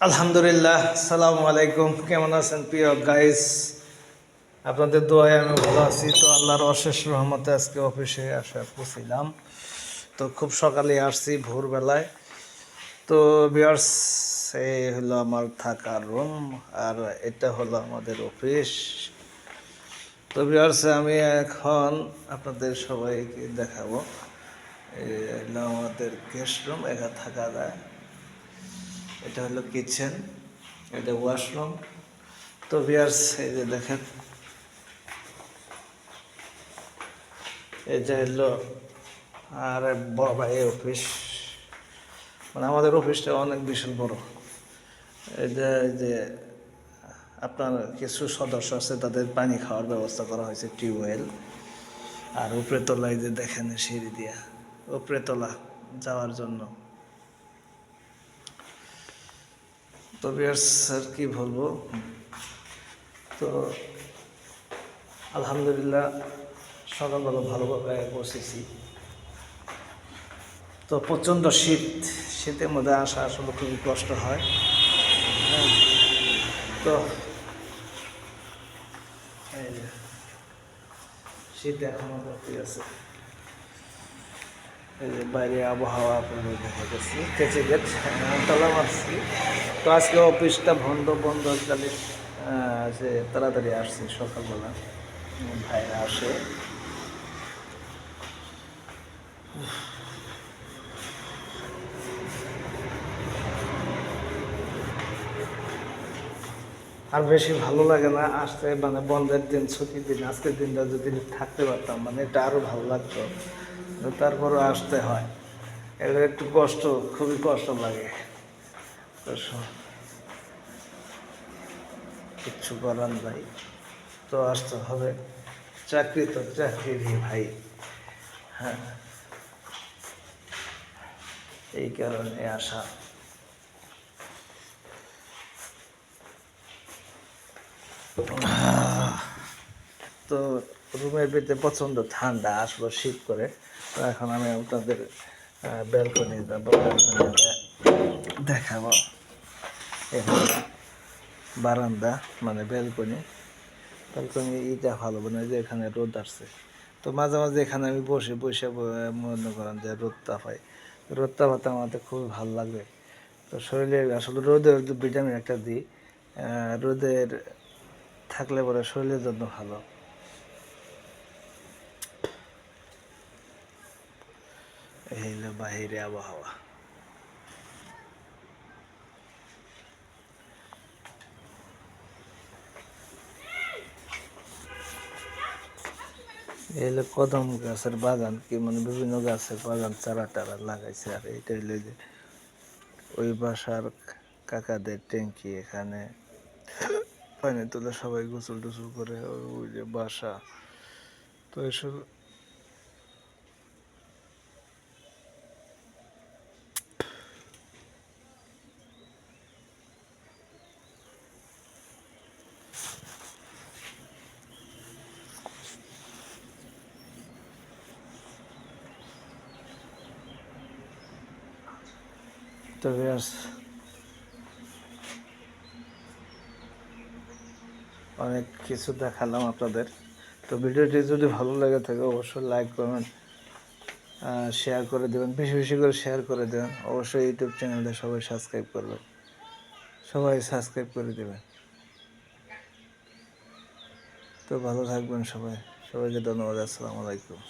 আলহামদুলিল্লাহ, আসসালামু আলাইকুম। কেমন আছেন প্রিয় গাইস? আপনাদের দোয়ায় আমি ভালো আছি। তো আল্লাহর অশেষ রহমতে আজকে অফিসে পৌঁছিলাম। তো খুব সকালে আসছি, ভোরবেলায়। তো ভিউয়ার্স, এই হলো আমার থাকার রুম, আর এটা হলো আমাদের অফিস। তো ভিউয়ার্স, আমি এখন আপনাদের সবাইকে দেখাবো। এই হলো আমাদের গেস্ট রুম, এখানে থাকা যায়। এটা হলো কিচেন, এটা ওয়াশরুম। তো ভিউয়ার্স, এই যে দেখেন, এই যে হলো আর বড় ভাই অফিস। মানে আমাদের অফিসটা অনেক বিশাল বড়। এই যে আপনার কিছু সদস্য আছে, তাদের পানি খাওয়ার ব্যবস্থা করা হয়েছে, টিউবওয়েল। আর উপরে তলায় যে দেখেন সিঁড়ি দিয়া উপরে তলা যাওয়ার জন্য। তো ভিউয়ার্স, আর কি বলবো। তো আলহামদুলিল্লাহ, সকালবেলা ভালোভাবে বসেছি। তো প্রচণ্ড শীতের মধ্যে আসা আসলে খুবই কষ্ট হয়। হ্যাঁ, তো এই যে শীত এখনো বাকি আছে। এই যে বাইরে আবহাওয়া আপনাদের দেখা যাচ্ছে, কেচে গেট তালা মারছি। তো আজকে অফিসটা বন্ধকালীন, যে তাড়াতাড়ি আসছি সকালবেলা, ভাইরা আসে। আর বেশি ভালো লাগে না আসতে, মানে বন্ধের দিন, ছুটির দিন। আজকের দিনটা যদি থাকতে পারতাম, মানে এটা আরও ভালো লাগতো। তারপরও আসতে হয়, এটা একটু কষ্ট, খুবই কষ্ট লাগে। তো কিচ্ছু করার নাই, তো আসতে হবে। চাকরি তো চাকরিরই ভাই। হ্যাঁ, এই কারণে আসা। তো রুমের ভিতরে প্রচণ্ড ঠান্ডা, আসলো শীত করে। তো এখন আমি আপনাদের ব্যালকনি যাবো, ব্যালকনিতে দেখাবো। এখানে বারান্দা, মানে ব্যালকনি। ব্যালকনি এইটা ভালো, মানে যে এখানে রোদ আসছে। তো মাঝে মাঝে এখানে আমি বসে বসে মনে করেন যে রোদ তাপাই। রোদ তাপাতে আমাদের খুবই ভালো লাগে। তো শরীরে আসলে রোদের ভিটামিন একটা দিই, রোদের থাকলে পরে শরীরের জন্য ভালো। এই হলো বাহিরে আবহাওয়া। এই হলো কদম গাছের বাগান, কি মানে বিভিন্ন গাছের বাগান, চারা টারা লাগাইছে। আর এইটা হইলো যে ওই বাসার কাকাদের ট্যাঙ্কি, এখানে পানি তুলে সবাই গোসল টোসল করে। ওই যে বাসা। তো এসব তবে অনেক কিছু দেখালাম আপনাদের। তো ভিডিওটি যদি ভালো লেগে থাকে অবশ্যই লাইক করবেন, শেয়ার করে দেবেন, বেশি বেশি করে শেয়ার করে দেবেন। অবশ্যই ইউটিউব চ্যানেলটা সবাই সাবস্ক্রাইব করবেন, সবাই সাবস্ক্রাইব করে দেবেন। তো ভালো থাকবেন সবাই, সবাইকে ধন্যবাদ। আসসালামু আলাইকুম।